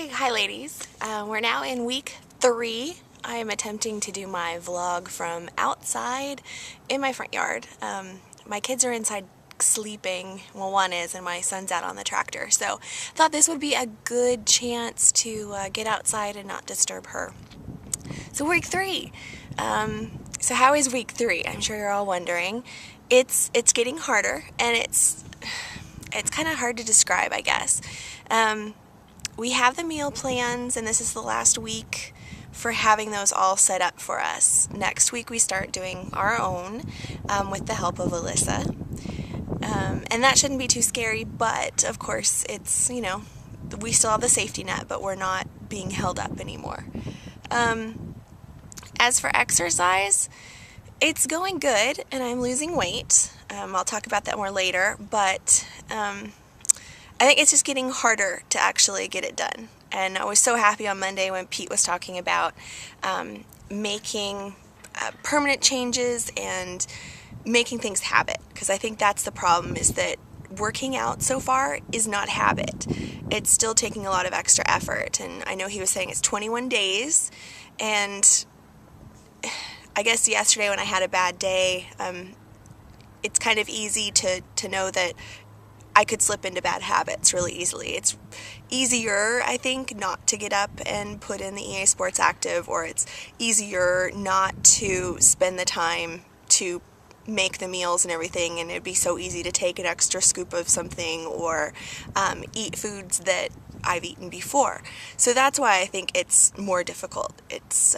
Hi ladies. We're now in week 3. I am attempting to do my vlog from outside in my front yard. My kids are inside sleeping. Well, one is, and my son's out on the tractor. So I thought this would be a good chance to get outside and not disturb her. So week 3. So how is week 3? I'm sure you're all wondering. It's getting harder, and it's kind of hard to describe, I guess. We have the meal plans, and this is the last week for having those all set up for us. Next week we start doing our own with the help of Alyssa. And that shouldn't be too scary, but of course it's, we still have the safety net, but we're not being held up anymore. As for exercise, it's going good, and I'm losing weight. I'll talk about that more later, but I think it's just getting harder to actually get it done. And I was so happy on Monday when Pete was talking about making permanent changes and making things habit, because I think that's the problem, is that working out so far is not habit. It's still taking a lot of extra effort, and I know he was saying it's 21 days, and I guess yesterday when I had a bad day, it's kind of easy to know that I could slip into bad habits really easily. It's easier, I think, not to get up and put in the EA Sports Active, or it's easier not to spend the time to make the meals and everything, and it'd be so easy to take an extra scoop of something or eat foods that I've eaten before. So that's why I think it's more difficult. It's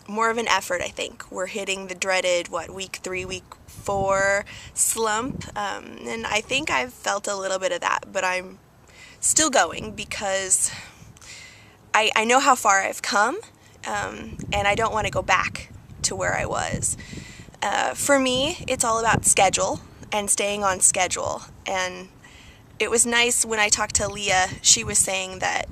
more of an effort, I think. We're hitting the dreaded, week 3, week 4 slump, and I think I've felt a little bit of that, but I'm still going because I know how far I've come, and I don't want to go back to where I was. For me, it's all about schedule and staying on schedule, and it was nice when I talked to Leah. She was saying that,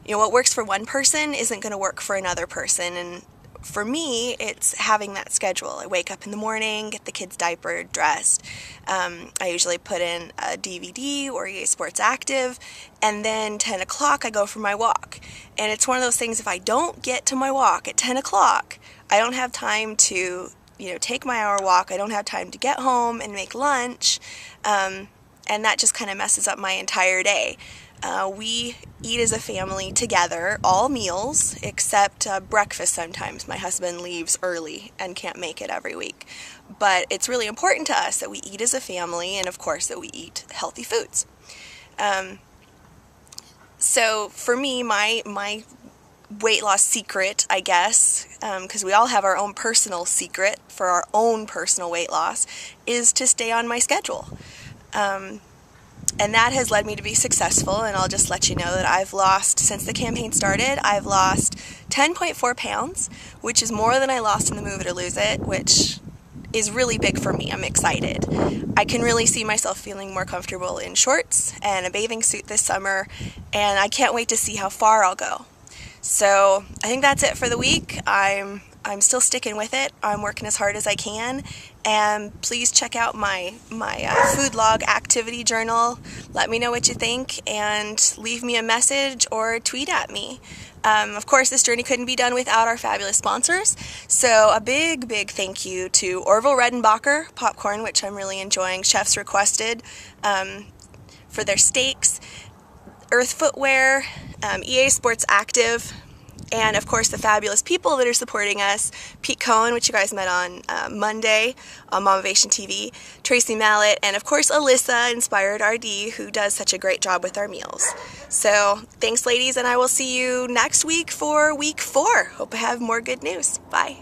what works for one person isn't going to work for another person, and for me, it's having that schedule. I wake up in the morning, get the kids diapered, dressed. I usually put in a DVD or EA Sports Active, and then 10 o'clock I go for my walk. And it's one of those things, if I don't get to my walk at 10 o'clock, I don't have time to, take my hour walk. I don't have time to get home and make lunch, and that just kind of messes up my entire day. We eat as a family together, all meals, except breakfast sometimes. My husband leaves early and can't make it every week. But it's really important to us that we eat as a family, and of course that we eat healthy foods. So for me, my weight loss secret, I guess, because we all have our own personal secret for our own personal weight loss, is to stay on my schedule. And that has led me to be successful, and I'll just let you know that I've lost, since the campaign started, I've lost 10.4 pounds, which is more than I lost in the Move It or Lose It, which is really big for me. I'm excited. I can really see myself feeling more comfortable in shorts and a bathing suit this summer, and I can't wait to see how far I'll go. So I think that's it for the week. I'm still sticking with it. I'm working as hard as I can, and please check out my food log activity journal. Let me know what you think, and leave me a message or tweet at me. Of course, this journey couldn't be done without our fabulous sponsors, so a big thank you to Orville Redenbacher Popcorn, which I'm really enjoying. Chefs requested for their steaks, Earth Footwear, EA Sports Active, and of course the fabulous people that are supporting us: Pete Cohen, which you guys met on Monday on Mamavation TV, Tracy Mallet, and of course Alyssa, Inspired RD, who does such a great job with our meals. So thanks ladies, and I will see you next week for week 4. Hope I have more good news. Bye.